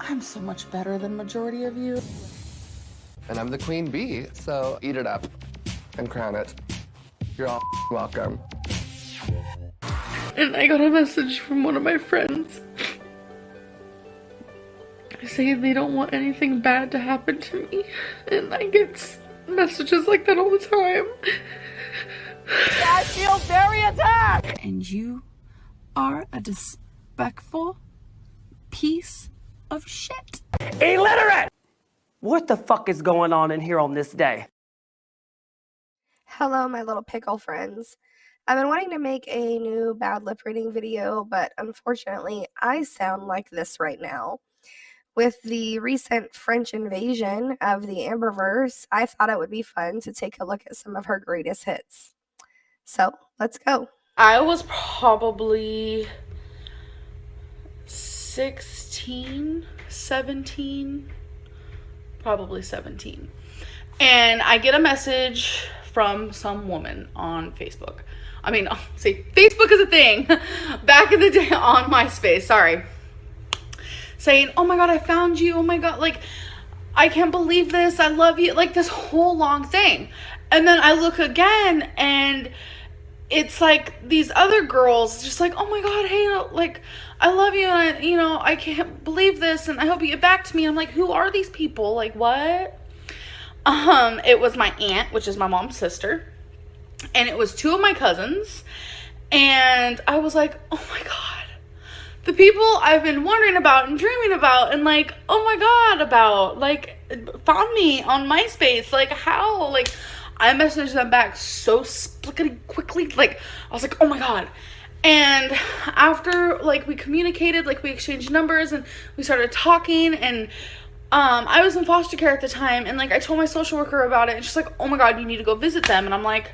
I'm so much better than majority of you. And I'm the queen bee, so eat it up and crown it. You're all welcome. And I got a message from one of my friends saying they don't want anything bad to happen to me. And I get messages like that all the time. I feel very attacked! And you are a disrespectful piece of shit. Illiterate! What the fuck is going on in here on this day? Hello, my little pickle friends. I've been wanting to make a new bad lip reading video, but unfortunately, I sound like this right now. With the recent French invasion of the Amberverse, I thought it would be fun to take a look at some of her greatest hits. So, let's go. I was probably 16, 17, probably 17. And I get a message from some woman on Facebook. I mean, see, Facebook is a thing. Back in the day on MySpace, sorry. Saying, oh my God, I found you. Oh my God, like, I can't believe this. I love you. Like, this whole long thing. And then I look again and it's like these other girls just like, oh my God, hey, like, I love you. And I can't believe this. And I hope you get back to me. And I'm like, who are these people? Like, what? It was my aunt, which is my mom's sister. And it was two of my cousins. And I was like, oh my God, the people I've been wondering about and dreaming about and like, oh my God, about, like, found me on MySpace. Like, how? Like, I messaged them back so splickety quickly. Like, I was like, oh my God. And after, like, we communicated, like, we exchanged numbers and we started talking. And I was in foster care at the time. And, like, I told my social worker about it. And she's like, oh my God, you need to go visit them. And I'm like,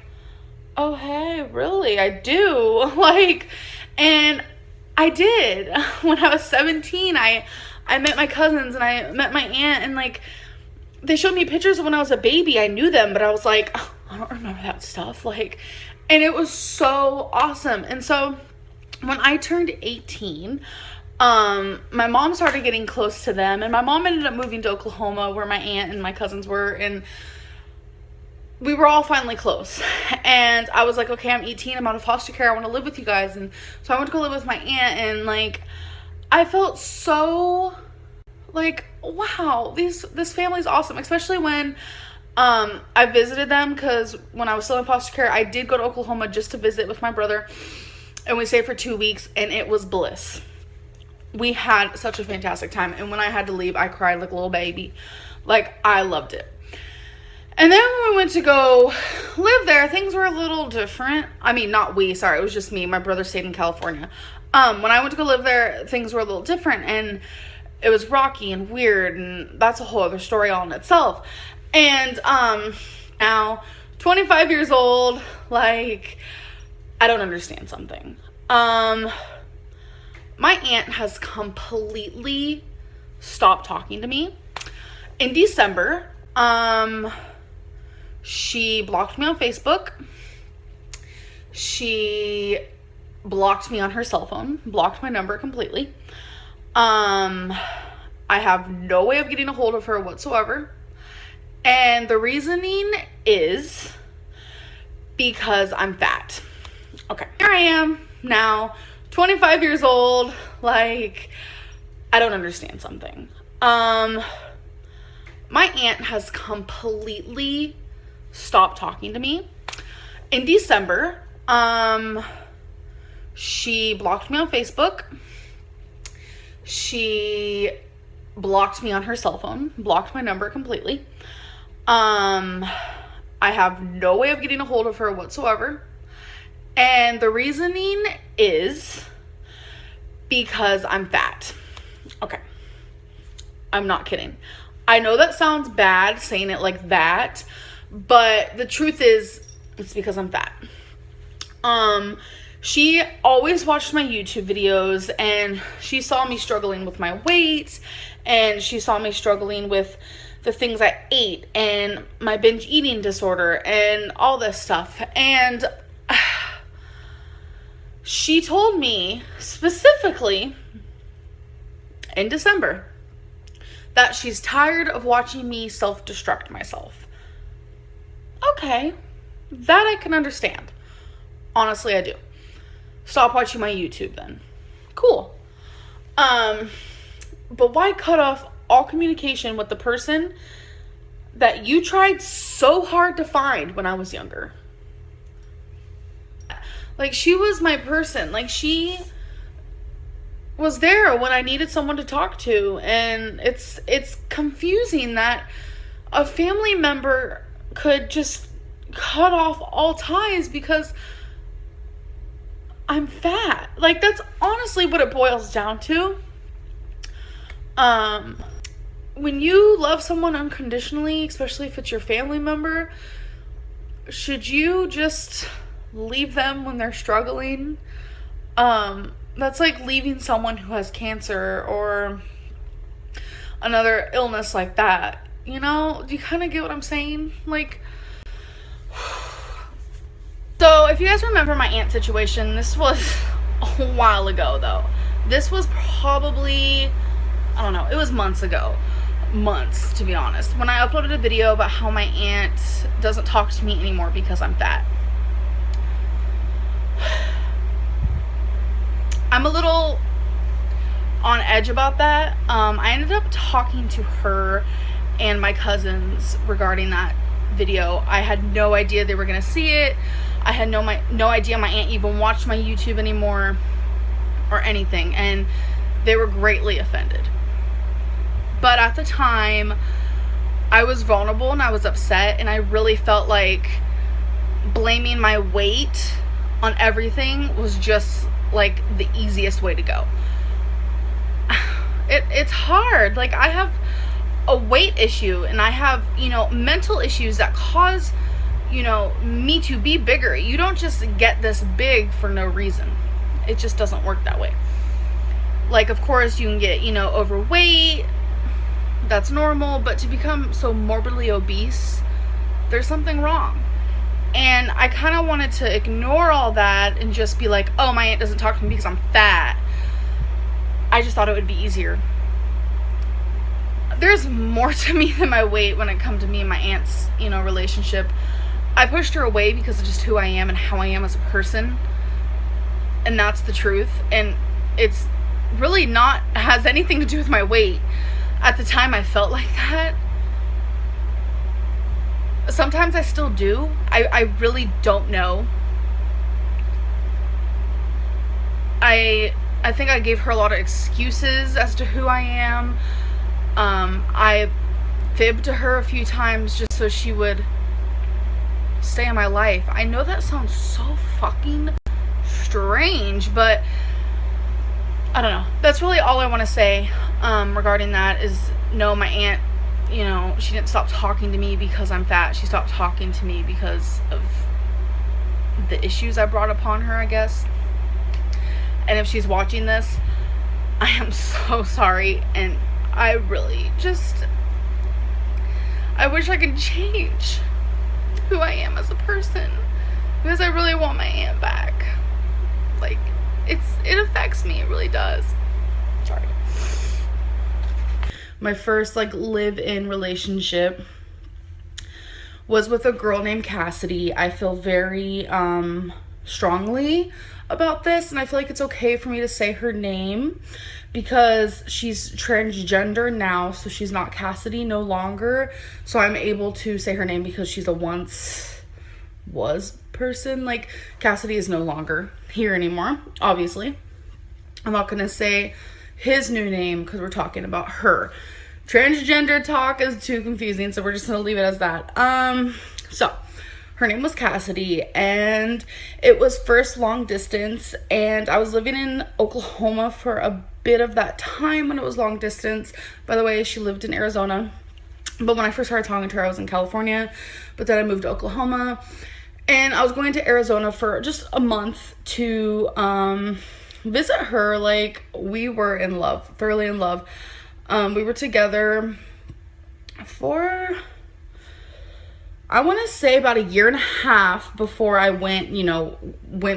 oh, hey, really? I do. Like, and I did. When I was 17, I met my cousins and I met my aunt. And, like, they showed me pictures of when I was a baby. I knew them, but I was like, oh, I don't remember that stuff. Like, and it was so awesome. And so when I turned 18, my mom started getting close to them. And my mom ended up moving to Oklahoma where my aunt and my cousins were. And we were all finally close. And I was like, okay, I'm 18. I'm out of foster care. I want to live with you guys. And so I went to go live with my aunt. And, like, I felt so, like, wow, this family's awesome. Especially when I visited them, because when I was still in foster care, I did go to Oklahoma just to visit with my brother. And we stayed for 2 weeks. And it was bliss. We had such a fantastic time. And when I had to leave, I cried like a little baby. Like, I loved it. And then when we went to go live there, things were a little different. I mean, not we, sorry, it was just me. My brother stayed in California. When I went to go live there, things were a little different. And it was rocky and weird. And that's a whole other story all in itself. And now, 25 years old, like, I don't understand something. My aunt has completely stopped talking to me. In December, she blocked me on Facebook. She blocked me on her cell phone, blocked my number completely. I have no way of getting a hold of her whatsoever. And the reasoning is because I'm fat. Okay, here I am now, 25 years old, like, I don't understand something. My aunt has completely stopped talking to me. In December, she blocked me on Facebook. She blocked me on her cell phone, blocked my number completely. I have no way of getting a hold of her whatsoever. And the reasoning is because I'm fat. Okay. I'm not kidding. I know that sounds bad saying it like that, but the truth is it's because I'm fat. She always watched my YouTube videos and she saw me struggling with my weight and she saw me struggling with the things I ate and my binge eating disorder and all this stuff. And she told me specifically in December that she's tired of watching me self-destruct myself. Okay, that I can understand. Honestly, I do. Stop watching my YouTube then. Cool. But why cut off all communication with the person that you tried so hard to find when I was younger? Like, she was my person. Like, she was there when I needed someone to talk to. And it's confusing that a family member could just cut off all ties because I'm fat. Like, that's honestly what it boils down to. When you love someone unconditionally, especially if it's your family member, should you just leave them when they're struggling? That's like leaving someone who has cancer or another illness like that. You know, do you kind of get what I'm saying? Like, so if you guys remember my aunt situation, this was a while ago though. This was probably, I don't know, it was months ago. Months, to be honest. When I uploaded a video about how my aunt doesn't talk to me anymore because I'm fat. I'm a little on edge about that. I ended up talking to her and my cousins regarding that video. I had no idea they were gonna see it. I had no idea my aunt even watched my YouTube anymore or anything, and they were greatly offended. But at the time, I was vulnerable and I was upset, and I really felt like blaming my weight on everything was just like the easiest way to go. It's hard. Like, I have a weight issue, and I have, you know, mental issues that cause, you know, me to be bigger. You don't just get this big for no reason. It just doesn't work that way. Like, of course, you can get, you know, overweight. That's normal, but to become so morbidly obese, there's something wrong. And I kind of wanted to ignore all that and just be like, oh, my aunt doesn't talk to me because I'm fat. I just thought it would be easier. There's more to me than my weight when it comes to me and my aunt's, you know, relationship. I pushed her away because of just who I am and how I am as a person. And that's the truth. And it's really not, has anything to do with my weight. At the time, I felt like that. Sometimes I still do. I really don't know. I think I gave her a lot of excuses as to who I am. I fibbed to her a few times just so she would stay in my life. I know that sounds so fucking strange, but I don't know. That's really all I want to say regarding that is, no, my aunt, you know, she didn't stop talking to me because I'm fat. She stopped talking to me because of the issues I brought upon her, I guess. And if she's watching this, I am so sorry, and I really just, I wish I could change who I am as a person, because I really want my aunt back. Like, it affects me, it really does. Sorry. My first, like, live-in relationship was with a girl named Cassidy. I feel very strongly about this, and I feel like it's okay for me to say her name because she's transgender now, so she's not Cassidy no longer. So I'm able to say her name because she's a once was person. Like, Cassidy is no longer here anymore, obviously. I'm not gonna say his new name because we're talking about her. Transgender talk is too confusing, so we're just gonna leave it as that. So her name was Cassidy, and it was first long distance, and I was living in Oklahoma for a bit of that time when it was long distance. By the way, she lived in Arizona, but when I first started talking to her, I was in California, but then I moved to Oklahoma, and I was going to Arizona for just a month to visit her. Like, we were in love, thoroughly in love. We were together for, I want to say, about a year and a half before I went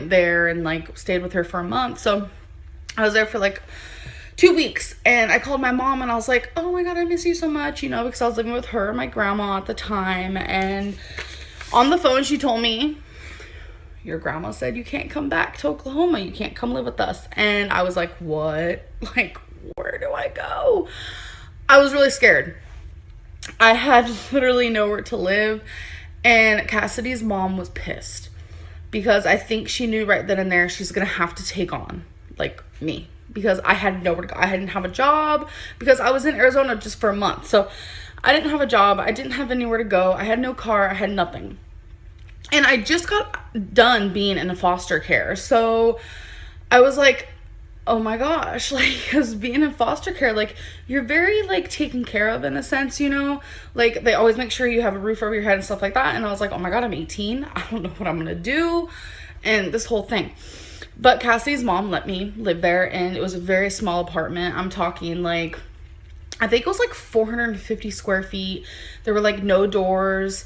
there and, like, stayed with her for a month. So I was there for, like, 2 weeks. And I called my mom and I was like, oh my God, I miss you so much, you know, because I was living with her and my grandma at the time. And on the phone, she told me, your grandma said you can't come back to Oklahoma. You can't come live with us. And I was like, what? Like, where do I go? I was really scared. I had literally nowhere to live. And Cassidy's mom was pissed because I think she knew right then and there she's going to have to take on, like, me. Because I had nowhere to go. I didn't have a job because I was in Arizona just for a month. So I didn't have a job. I didn't have anywhere to go. I had no car. I had nothing. And I just got done being in foster care. So I was like, oh my gosh, like, because being in foster care, like, you're very, like, taken care of in a sense, you know? Like, they always make sure you have a roof over your head and stuff like that. And I was like, oh my God, I'm 18. I don't know what I'm going to do. And this whole thing. But Cassidy's mom let me live there. And it was a very small apartment. I'm talking, like, I think it was, like, 450 square feet. There were, like, no doors.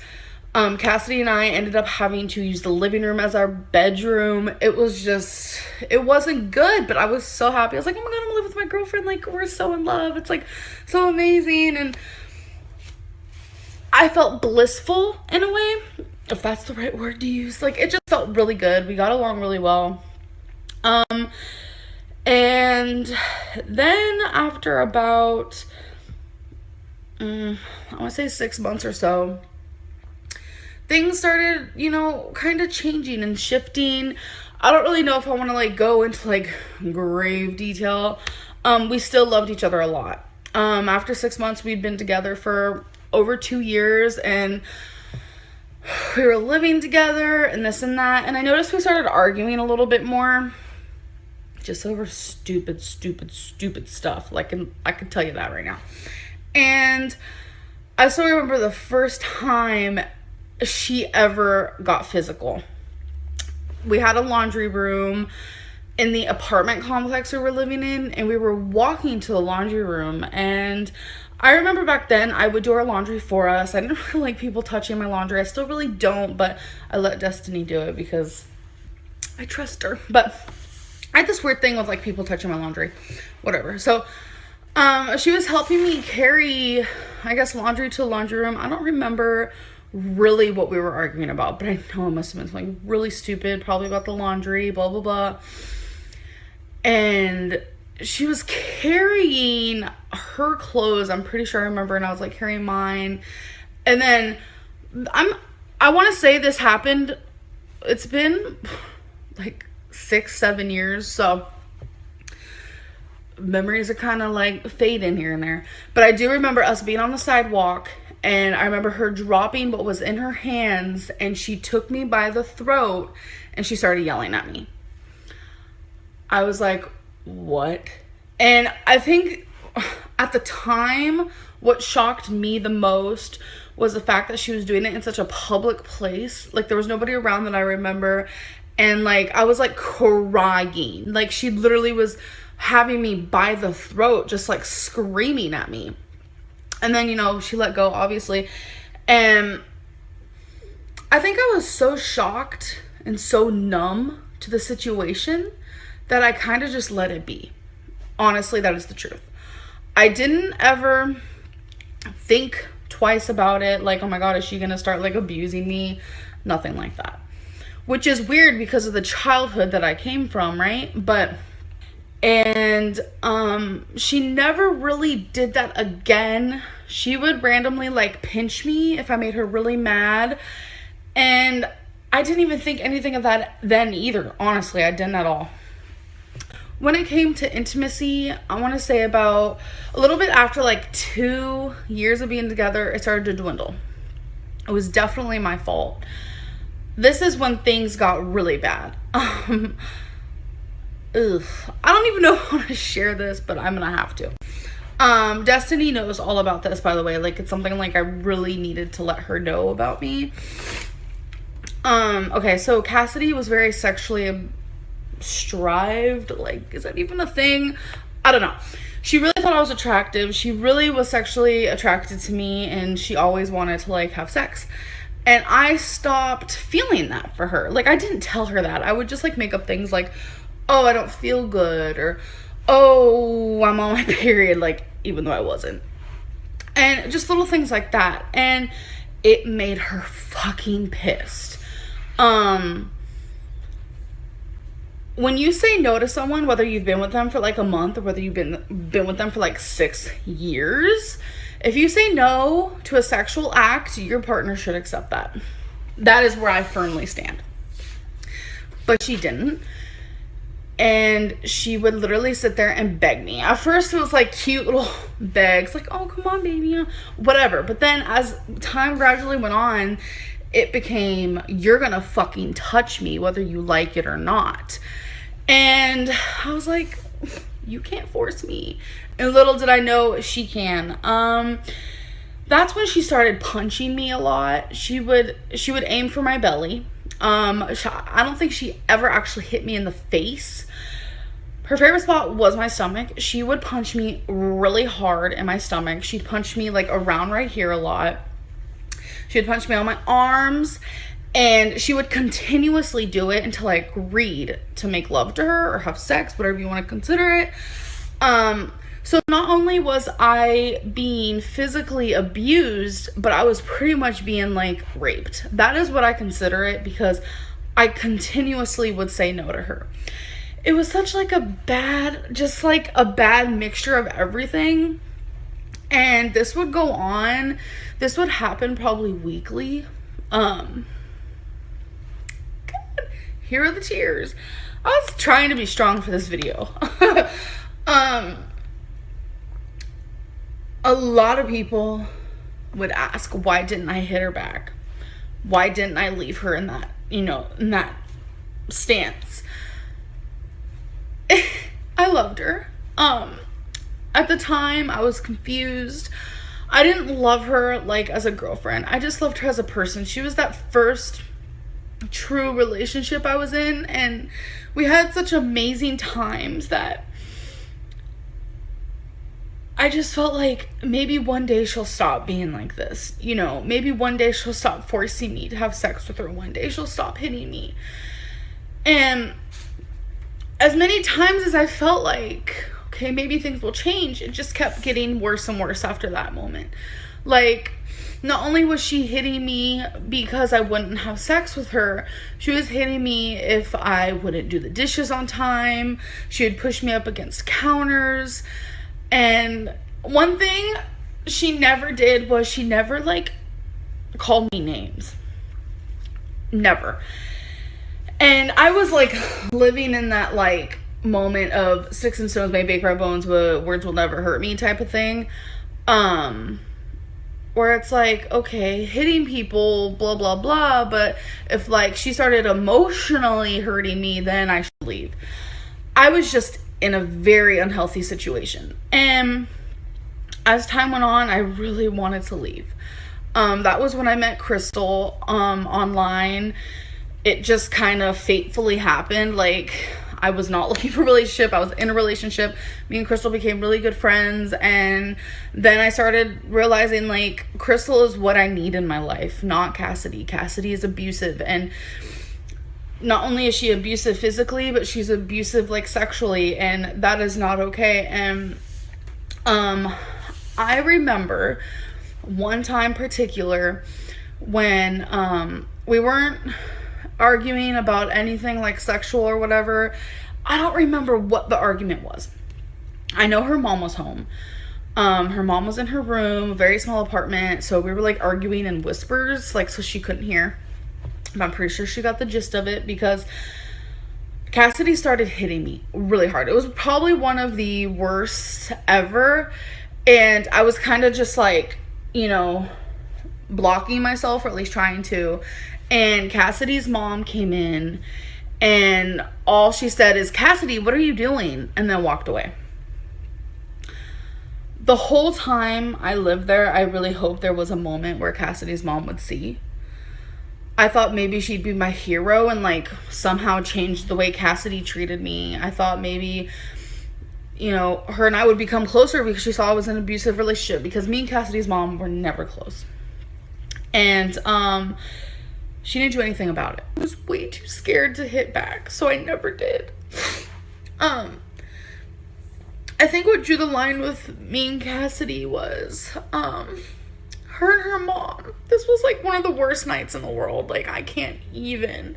Cassidy and I ended up having to use the living room as our bedroom. It was just, it wasn't good, but I was so happy. I was like, oh my God, I'm gonna live with my girlfriend. Like, we're so in love. It's like so amazing. And I felt blissful in a way, if that's the right word to use. Like, it just felt really good. We got along really well. And then after about, I want to say 6 months or so, things started, you know, kind of changing and shifting. I don't really know if I want to, like, go into, like, grave detail. We still loved each other a lot. After 6 months, we'd been together for over 2 years, and we were living together and this and that. And I noticed we started arguing a little bit more, just over stupid stuff. Like, I could tell you that right now. And I still remember the first time she ever got physical. We had a laundry room in the apartment complex we were living in, and we were walking to the laundry room. And I remember back then I would do our laundry for us. I didn't really like people touching my laundry. I still really don't, but I let Destiny do it because I trust her. But I had this weird thing with, like, people touching my laundry, whatever. So she was helping me carry, I guess, laundry to the laundry room. I don't remember really what we were arguing about, but I know it must have been something really stupid, probably about the laundry, blah blah blah. And she was carrying her clothes, I'm pretty sure I remember, and I was, like, carrying mine. And then I want to say this happened, it's been like 6-7 years, so memories are kind of like fading here and there. But I do remember us being on the sidewalk, and I remember her dropping what was in her hands, and she took me by the throat and she started yelling at me. I was like, what? And I think at the time, what shocked me the most was the fact that she was doing it in such a public place. Like, there was nobody around that I remember. And, like, I was, like, crying. Like, she literally was having me by the throat, just, like, screaming at me. And then, you know, she let go, obviously. And I think I was so shocked and so numb to the situation that I kind of just let it be. Honestly, that is the truth. I didn't ever think twice about it. Like, oh my God, is she going to start, like, abusing me? Nothing like that. Which is weird because of the childhood that I came from, right? And she never really did that again. She would randomly, like, pinch me if I made her really mad. And I didn't even think anything of that then either. Honestly, I didn't at all. When it came to intimacy, I want to say about a little bit after, like, 2 years of being together, it started to dwindle. It was definitely my fault. This is when things got really bad. I don't even know how to share this, but I'm gonna have to. Destiny knows all about this, by the way. Like, it's something, like, I really needed to let her know about me. Okay, so Cassidy was very sexually strived. Like, is that even a thing? I don't know. She really thought I was attractive. She really was sexually attracted to me, and she always wanted to, like, have sex. And I stopped feeling that for her. Like, I didn't tell her that. I would just, like, make up things like, oh, I don't feel good, or, oh, I'm on my period, like, even though I wasn't. And just little things like that. And it made her fucking pissed. When you say no to someone, whether you've been with them for like a month or whether you've been with them for like 6 years, if you say no to a sexual act, your partner should accept that. That is where I firmly stand. But she didn't. And she would literally sit there and beg me. At first it was like cute little begs, like, oh, come on, baby, whatever. But then as time gradually went on, it became, you're gonna fucking touch me whether you like it or not. And I was like, you can't force me. And little did I know she can. That's when she started punching me a lot. She would aim for my belly. I don't think she ever actually hit me in the face. Her favorite spot was my stomach. She would punch me really hard in my stomach. She'd punch me like around right here a lot. She would punch me on my arms, and she would continuously do it until I agreed to make love to her or have sex, whatever you want to consider it. So not only was I being physically abused, but I was pretty much being like raped. That is what I consider it, because I continuously would say no to her. It was such like a bad mixture of everything. And this would go on. This would happen probably weekly. God, here are the tears. I was trying to be strong for this video. A lot of people would ask, why didn't I hit her back? Why didn't I leave her in that, in that stance? I loved her. At the time, I was confused. I didn't love her like as a girlfriend. I just loved her as a person. She was that first true relationship I was in, and we had such amazing times that I just felt like maybe one day she'll stop being like this. Maybe one day she'll stop forcing me to have sex with her. One day she'll stop hitting me. And as many times as I felt like, okay, maybe things will change, it just kept getting worse and worse after that moment. Like, not only was she hitting me because I wouldn't have sex with her, she was hitting me if I wouldn't do the dishes on time. She would push me up against counters. And one thing she never did was she never like called me names. Never. And I was like living in that like moment of sticks and stones may break my bones, but words will never hurt me type of thing. Where it's like, okay, hitting people, blah, blah, blah. But if like she started emotionally hurting me, then I should leave. I was just in a very unhealthy situation. And as time went on, I really wanted to leave. That was when I met Crystal online. It just kind of fatefully happened. Like, I was not looking for a relationship. I was in a relationship. Me and Crystal became really good friends. And then I started realizing, like, Crystal is what I need in my life, not Cassidy. Cassidy is abusive. And not only is she abusive physically, but she's abusive, like, sexually. And that is not okay. And I remember one time particular when we weren't arguing about anything like sexual or whatever. I don't remember what the argument was. I know her mom was home. Her mom was in her room, a very small apartment, so we were like arguing in whispers, like, so she couldn't hear. But I'm pretty sure she got the gist of it, because Cassidy started hitting me really hard. It was probably one of the worst ever, and I was kind of just like, blocking myself, or at least trying to. And Cassidy's mom came in, and all she said is, "Cassidy, what are you doing?" And then walked away. The whole time I lived there, I really hoped there was a moment where Cassidy's mom would see. I thought maybe she'd be my hero and like somehow change the way Cassidy treated me. I thought maybe, her and I would become closer because she saw I was in an abusive relationship, because me and Cassidy's mom were never close. And she didn't do anything about it. I was way too scared to hit back, so I never did. I think what drew the line with me and Cassidy was, her and her mom. This was like one of the worst nights in the world. Like, I can't even.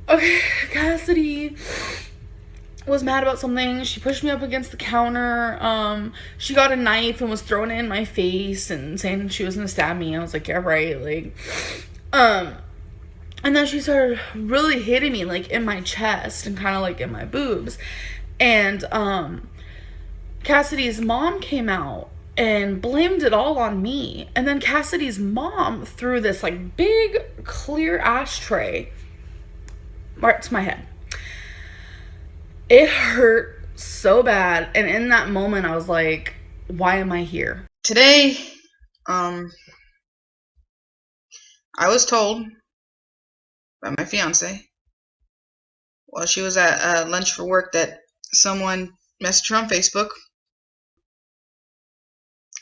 Okay, Cassidy was mad about something. She pushed me up against the counter. She got a knife and was throwing it in my face and saying she was gonna stab me. I was like, yeah, right. Like, and then she started really hitting me, like, in my chest and kind of like in my boobs. And Cassidy's mom came out and blamed it all on me. And then Cassidy's mom threw this like big clear ashtray right to my head. It hurt so bad. And in that moment, I was like, why am I here? Today, I was told by my fiance while she was at lunch for work that someone messaged her on Facebook.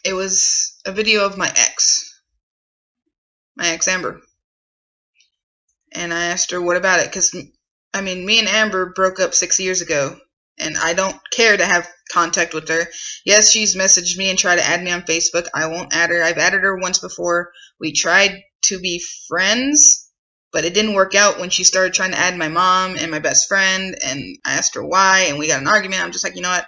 It was a video of my ex Amber. And I asked her, what about it? Because, I mean, me and Amber broke up 6 years ago, and I don't care to have contact with her. Yes, she's messaged me and tried to add me on Facebook. I won't add her. I've added her once before. We tried to be friends, but it didn't work out when she started trying to add my mom and my best friend, and I asked her why, and we got an argument. I'm just like, you know what?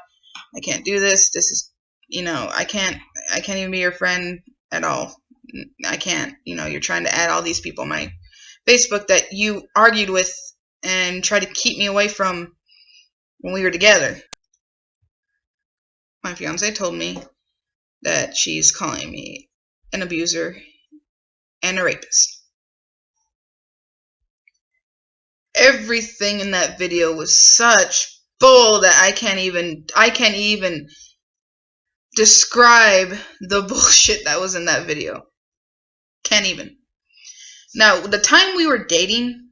I can't do this. This is, I can't even be your friend at all. I can't. You're trying to add all these people on my Facebook that you argued with and tried to keep me away from when we were together. My fiance told me that she's calling me an abuser and a rapist. Everything in that video was such bull that I can't even describe the bullshit that was in that video. Can't even. Now, the time we were dating,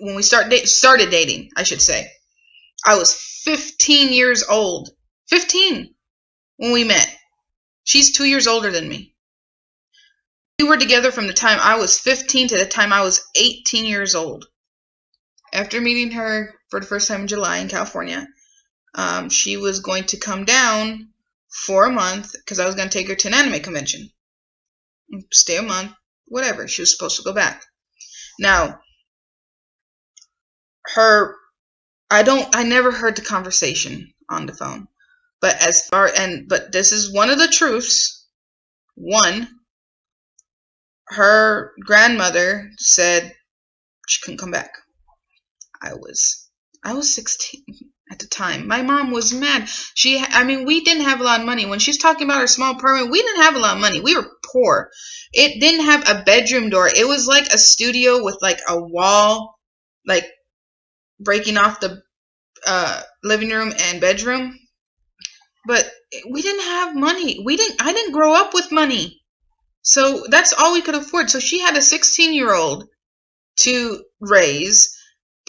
when we started dating, I should say, I was 15 years old. 15 when we met. She's 2 years older than me. We were together from the time I was 15 to the time I was 18 years old. After meeting her for the first time in July in California, she was going to come down for a month because I was going to take her to an anime convention. Stay a month, whatever. She was supposed to go back. Now, I never heard the conversation on the phone. But but this is one of the truths. One, her grandmother said she couldn't come back. I was 16 at the time. My mom was mad. We didn't have a lot of money. When she's talking about her small apartment, we didn't have a lot of money. We were poor. It didn't have a bedroom door. It was like a studio with like a wall, like breaking off the living room and bedroom. But we didn't have money. I didn't grow up with money. So that's all we could afford. So she had a 16-year-old to raise.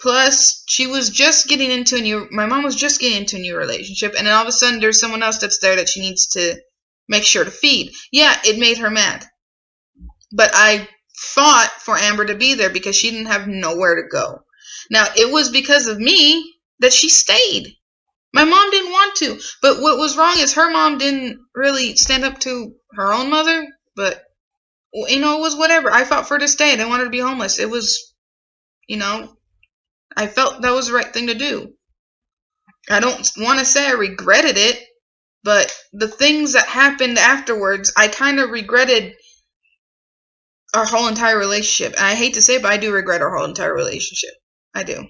Plus, she was just getting into my mom was just getting into a new relationship. And then all of a sudden, there's someone else that's there that she needs to make sure to feed. Yeah, it made her mad. But I fought for Amber to be there because she didn't have nowhere to go. Now, it was because of me that she stayed. My mom didn't want to. But what was wrong is her mom didn't really stand up to her own mother. But, it was whatever. I fought for her to stay. I didn't want her to be homeless. It was, I felt that was the right thing to do. I don't want to say I regretted it, but the things that happened afterwards, I kind of regretted our whole entire relationship. And I hate to say it, but I do regret our whole entire relationship. I do.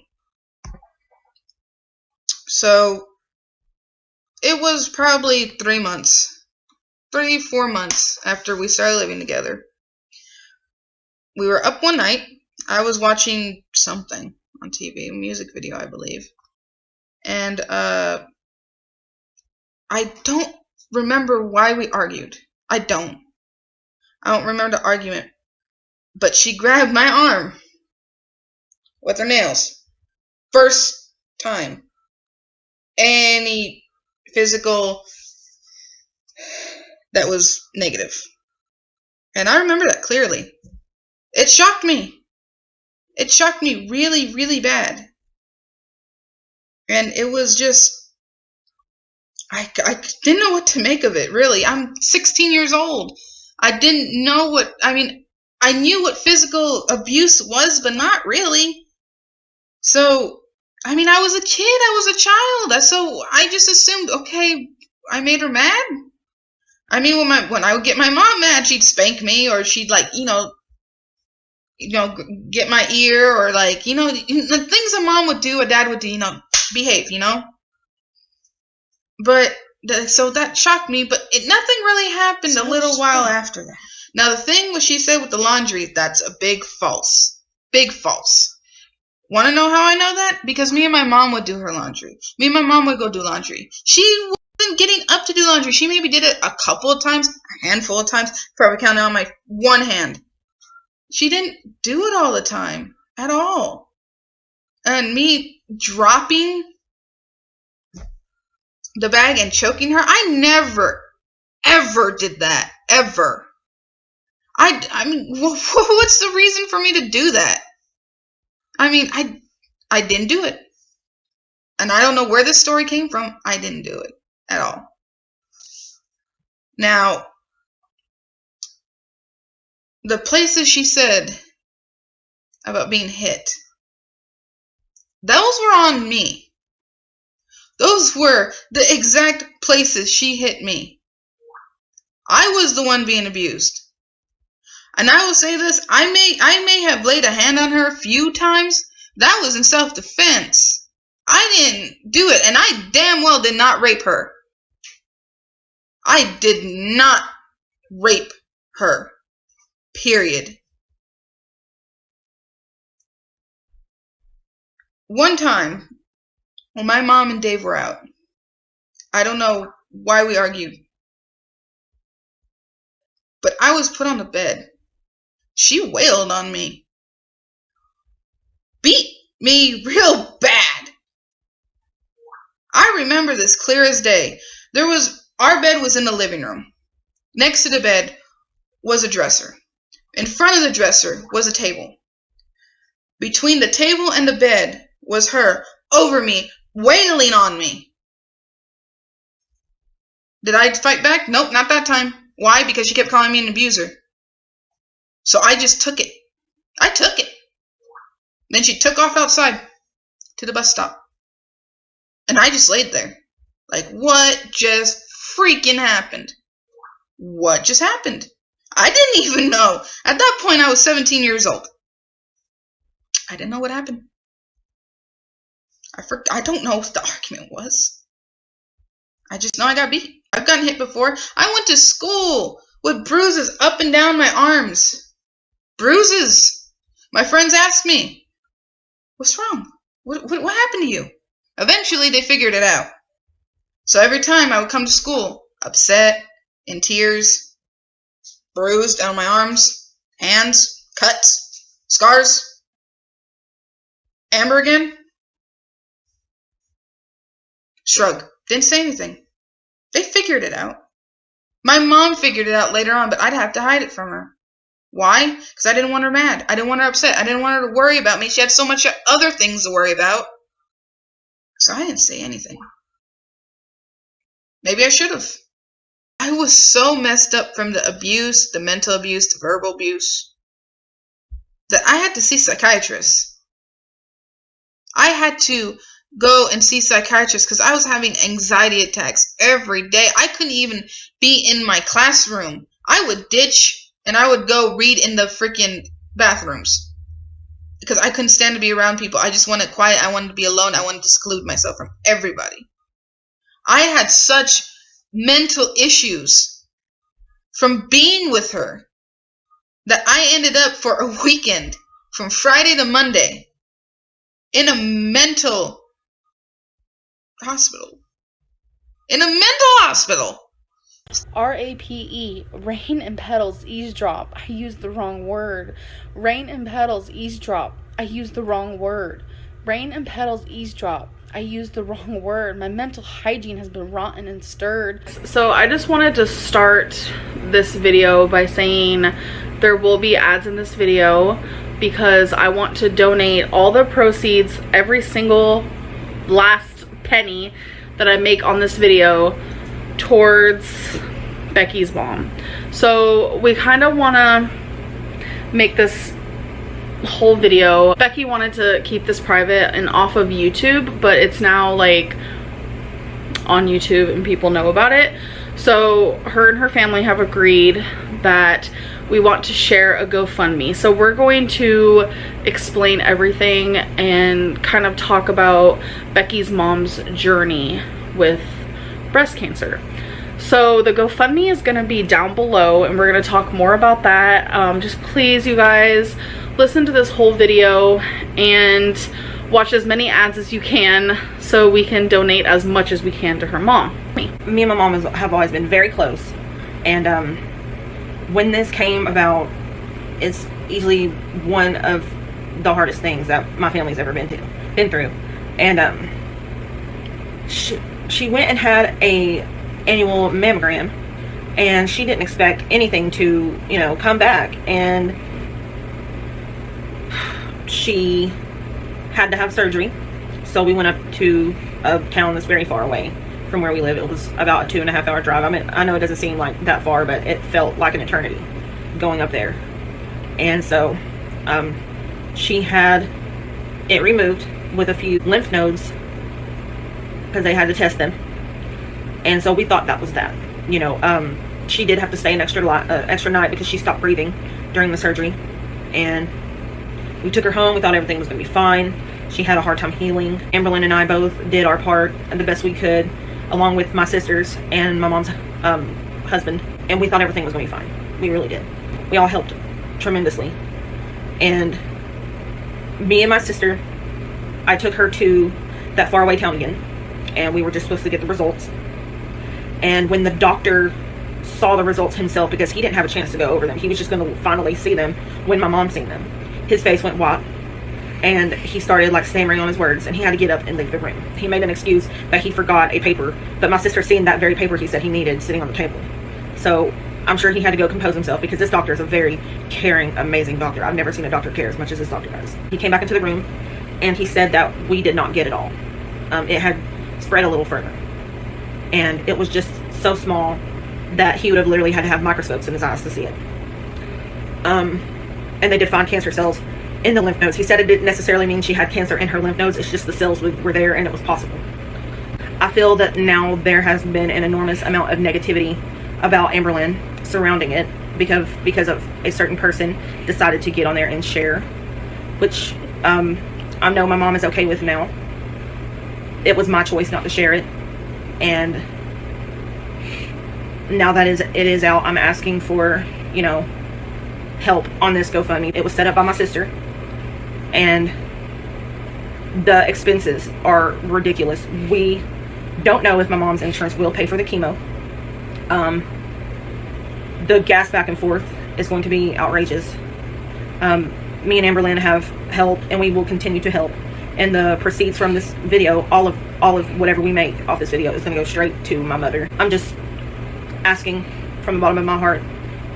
So, it was probably 4 months after we started living together. We were up one night. I was watching something on TV, a music video, I believe. And I don't remember why we argued. I don't remember the argument. But she grabbed my arm with her nails. First time. Any physical that was negative. And I remember that clearly. It shocked me. It shocked me really, really bad. And it was just I didn't know what to make of it, really. I'm 16 years old. I didn't know what, I mean, I knew what physical abuse was, but not really. So, I mean, I was a kid, I was a child. So I just assumed, okay, I made her mad. I mean, when I would get my mom mad, she'd spank me, or she'd like, get my ear, or like, the things a mom would do, a dad would do, behave, But so that shocked me, but nothing really happened a little while after that. Now the thing what she said with the laundry, that's a big false. Big false. Want to know how I know that? Because me and my mom would do her laundry. Me and my mom would go do laundry. She wasn't getting up to do laundry. She maybe did it a couple of times, a handful of times, probably counted on my one hand. She didn't do it all the time at all. And me dropping the bag and choking her, I never, ever did that. Ever. I mean, what's the reason for me to do that? I mean, I didn't do it. And I don't know where this story came from. I didn't do it at all. Now, the places she said about being hit, those were on me. Those were the exact places she hit me. I was the one being abused. And I will say this, I may have laid a hand on her a few times. That was in self-defense. I didn't do it, and I damn well did not rape her. I did not rape her. Period. One time, when my mom and Dave were out, I don't know why we argued, but I was put on the bed. She wailed on me. Beat me real bad. I remember this clear as day. Our bed was in the living room. Next to the bed was a dresser. In front of the dresser was a table. Between the table and the bed was her over me, wailing on me. Did I fight back? Nope, not that time. Why? Because she kept calling me an abuser. So I just took it. I took it. Then she took off outside to the bus stop. And I just laid there. Like, what just freaking happened? What just happened? I didn't even know. At that point, I was 17 years old. I didn't know what happened. I don't know what the argument was. I just know I got beat. I've gotten hit before. I went to school with bruises up and down my arms. Bruises. My friends asked me, what's wrong? What happened to you? Eventually, they figured it out. So every time I would come to school, upset, in tears, bruised down my arms, hands, cuts, scars. Amber again? Shrug. Didn't say anything. They figured it out. My mom figured it out later on, but I'd have to hide it from her. Why? Because I didn't want her mad. I didn't want her upset. I didn't want her to worry about me. She had so much other things to worry about. So I didn't say anything. Maybe I should have. I was so messed up from the abuse, the mental abuse, the verbal abuse, that I had to see psychiatrists. I had to go and see psychiatrists because I was having anxiety attacks every day. I couldn't even be in my classroom. I would ditch and I would go read in the freaking bathrooms because I couldn't stand to be around people. I just wanted quiet. I wanted to be alone. I wanted to seclude myself from everybody. I had such mental issues from being with her that I ended up for a weekend from Friday to Monday in a mental hospital. In a mental hospital. RAPE, rain and petals, eavesdrop. I used the wrong word. Rain and petals, eavesdrop. I used the wrong word. Rain and petals, eavesdrop. I used the wrong word. My mental hygiene has been rotten and stirred. So I just wanted to start this video by saying there will be ads in this video because I want to donate all the proceeds, every single last penny that I make on this video towards Becky's mom. So we kind of want to make this whole video. Becky wanted to keep this private and off of YouTube, but it's now like on YouTube and people know about it. So her and her family have agreed that we want to share a GoFundMe. So we're going to explain everything and kind of talk about Becky's mom's journey with breast cancer. So the GoFundMe is going to be down below, and we're going to talk more about that. Just please, you guys, listen to this whole video and watch as many ads as you can so we can donate as much as we can to her mom. Me and my mom have always been very close, and when this came about, it's easily one of the hardest things that my family's ever been through. And she went and had a annual mammogram, and she didn't expect anything to, you know, come back, and she had to have surgery. So we went up to a town that's very far away from where we live. It was about a 2.5 hour drive. I mean, I know it doesn't seem like that far, but it felt like an eternity going up there. And so she had it removed with a few lymph nodes because they had to test them. And so we thought that was that. You know, she did have to stay an extra night because she stopped breathing during the surgery. And we took her home. We thought everything was going to be fine. She had a hard time healing. Amberlynn and I both did our part the best we could, along with my sisters and my mom's husband. And we thought everything was going to be fine. We really did. We all helped tremendously. And me and my sister, I took her to that faraway town again. And we were just supposed to get the results. And when the doctor saw the results himself, because he didn't have a chance to go over them, he was just going to finally see them when my mom seen them, his face went white. And he started like stammering on his words, and he had to get up and leave the room. He made an excuse that he forgot a paper, but my sister seen that very paper he said he needed sitting on the table. So I'm sure he had to go compose himself, because this doctor is a very caring, amazing doctor. I've never seen a doctor care as much as this doctor does. He came back into the room, and he said that we did not get it all. It had spread a little further, and it was just so small that he would have literally had to have microscopes in his eyes to see it. And they did find cancer cells in the lymph nodes. He said it didn't necessarily mean she had cancer in her lymph nodes. It's just the cells were there, and it was possible. I feel that now there has been an enormous amount of negativity about Amberlynn surrounding it because of a certain person decided to get on there and share, which I know my mom is okay with now. It was my choice not to share it, and now that it is out, I'm asking for, you know, help on this GoFundMe. It was set up by my sister, and the expenses are ridiculous. We don't know if my mom's insurance will pay for the chemo. The gas back and forth is going to be outrageous. Me and Amberlynn have helped, and we will continue to help. And the proceeds from this video, all of whatever we make off this video, is going to go straight to my mother. I'm just asking from the bottom of my heart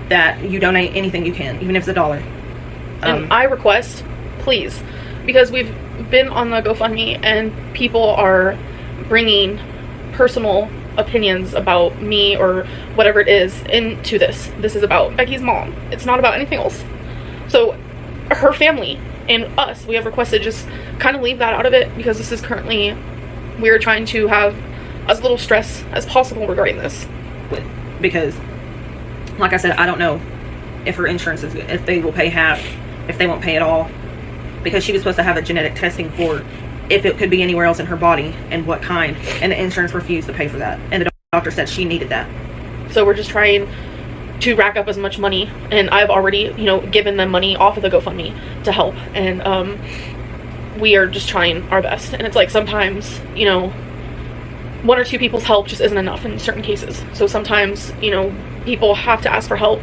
that you donate anything you can, even if it's $1. And I request, please, because we've been on the GoFundMe and people are bringing personal opinions about me or whatever it is into this. This is about Becky's mom. It's not about anything else. So her family and us, we have requested just kind of leave that out of it, because this is currently, we're trying to have as little stress as possible regarding this. Because, like I said, I don't know if her insurance is, if they will pay half, if they won't pay at all, because she was supposed to have a genetic testing for if it could be anywhere else in her body and what kind, and the insurance refused to pay for that, and the doctor said she needed that. So we're just trying to rack up as much money, and I've already, you know, given them money off of the GoFundMe to help, and we are just trying our best. And it's like sometimes, you know, 1 or 2 people's help just isn't enough in certain cases. So sometimes, you know, people have to ask for help.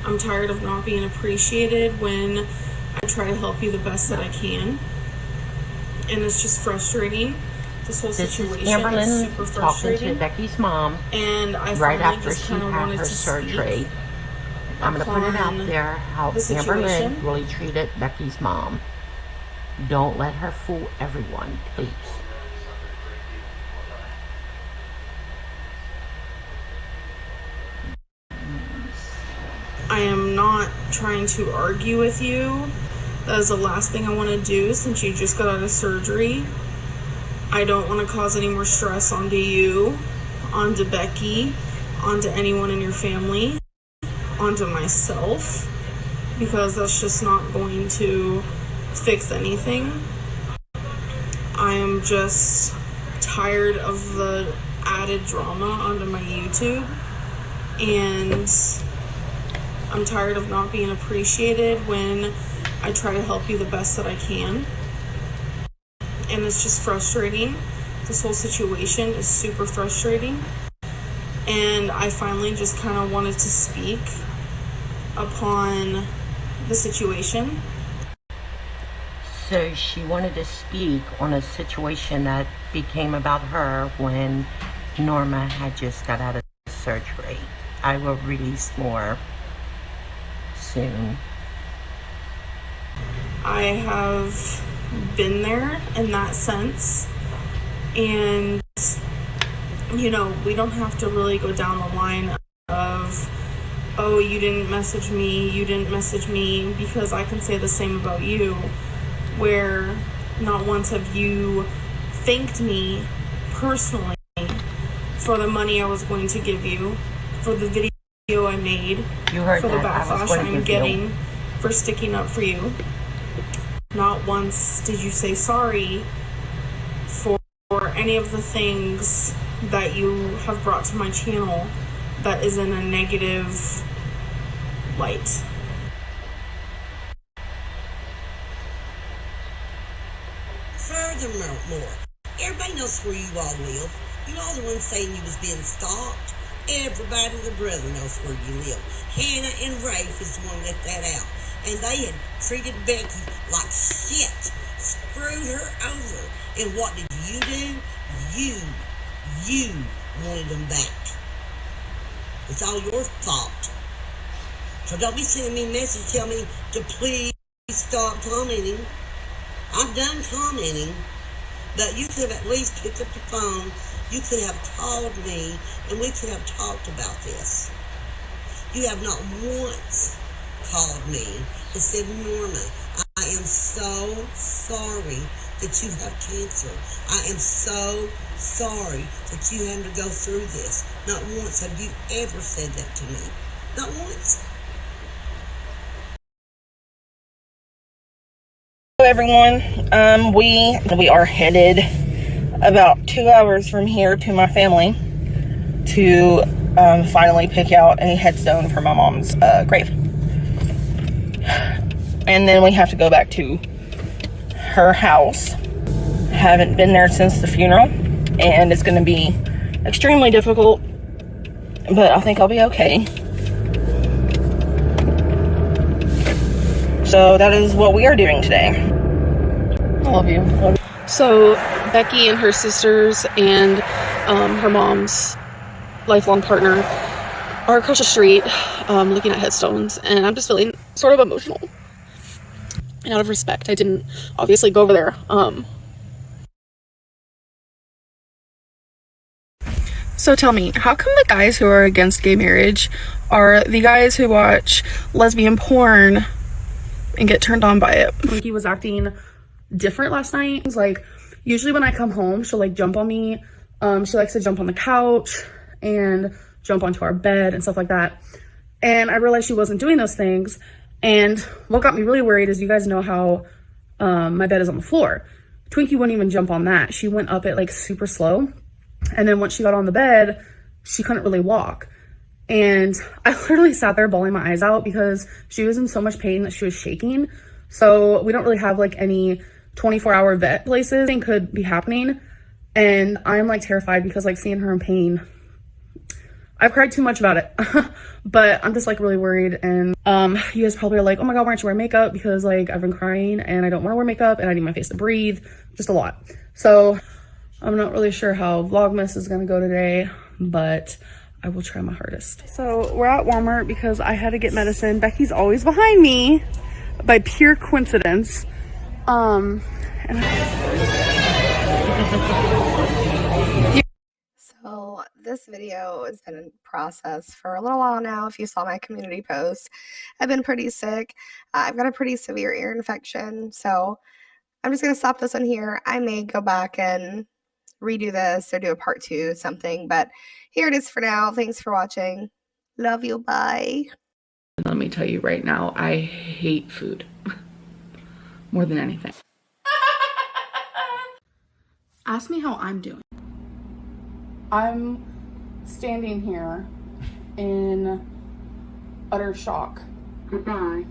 I'm tired of not being appreciated when I try to help you the best that I can, and it's just frustrating. This whole situation is Amberlynn super talking frustrating. to Becky's mom And I right finally after just she kind of had wanted her to surgery. speak I'm going to put it out upon there how the situation. Amberlynn really treated Becky's mom. Don't let her fool everyone, please. I am not trying to argue with you. That is the last thing I want to do since you just got out of surgery. I don't want to cause any more stress onto you, onto Becky, onto anyone in your family, onto myself, because that's just not going to fix anything. I am just tired of the added drama onto my YouTube, and I'm tired of not being appreciated when I try to help you the best that I can. And it's just frustrating. This whole situation is super frustrating. And I finally just kind of wanted to speak upon the situation. So she wanted to speak on a situation that became about her when Norma had just got out of surgery. I will release more soon. I have been there in that sense, and you know, we don't have to really go down the line of, oh, you didn't message me, because I can say the same about you, where not once have you thanked me personally for the money I was going to give you, for the video I made, You heard for the that. I was backlash going to I'm give getting you. for sticking up for you. Not once did you say sorry for any of the things that you have brought to my channel that is in a negative light. Furthermore, everybody knows where you all live. You all the ones saying you was being stalked. Everybody and their brother knows where you live. Hannah and Rafe is the one that let that out. And they had treated Becky like shit. Screwed her over. And what did you do? You wanted them back. It's all your fault. So don't be sending me messages telling me to please stop commenting. I'm done commenting, but you could have at least picked up the phone. You could have called me, and we could have talked about this. You have not once called me and said, Norma, I am so sorry that you have cancer. I am so sorry that you had to go through this. Not once have you ever said that to me. Not once. Hello everyone. We are headed about 2 hours from here to my family to finally pick out a headstone for my mom's grave. And then we have to go back to her house. Haven't been there since the funeral, and it's going to be extremely difficult, but I think I'll be okay. So that is what we are doing today. I love you. So Becky and her sisters and her mom's lifelong partner are across the street looking at headstones, and I'm just feeling sort of emotional. And out of respect, I didn't obviously go over there. So tell me, how come the guys who are against gay marriage are the guys who watch lesbian porn and get turned on by it? He was acting different last night. It's like, usually when I come home, she'll like jump on me. She likes to jump on the couch and jump onto our bed and stuff like that. And I realized she wasn't doing those things. And what got me really worried is, you guys know how my bed is on the floor. Twinkie wouldn't even jump on that. She went up it like super slow. And then once she got on the bed, she couldn't really walk. And I literally sat there bawling my eyes out because she was in so much pain that she was shaking. So we don't really have like any 24-hour vet places. Thing could be happening. And I'm like terrified because like seeing her in pain, I've cried too much about it, but I'm just like really worried. And you guys probably are like, oh my god, why aren't you wearing makeup? Because like I've been crying and I don't want to wear makeup and I need my face to breathe, just a lot. So I'm not really sure how Vlogmas is gonna go today, but I will try my hardest. So we're at Walmart because I had to get medicine. Becky's always behind me by pure coincidence. So this video has been in process for a little while now. If you saw my community post, I've been pretty sick. I've got a pretty severe ear infection, so I'm just gonna stop this one here. I may go back and redo this or do a part 2 something, but here it is for now. Thanks for watching. Love you. Bye. Let me tell you right now, I hate food more than anything. Ask me how I'm doing. I'm standing here in utter shock. Goodbye.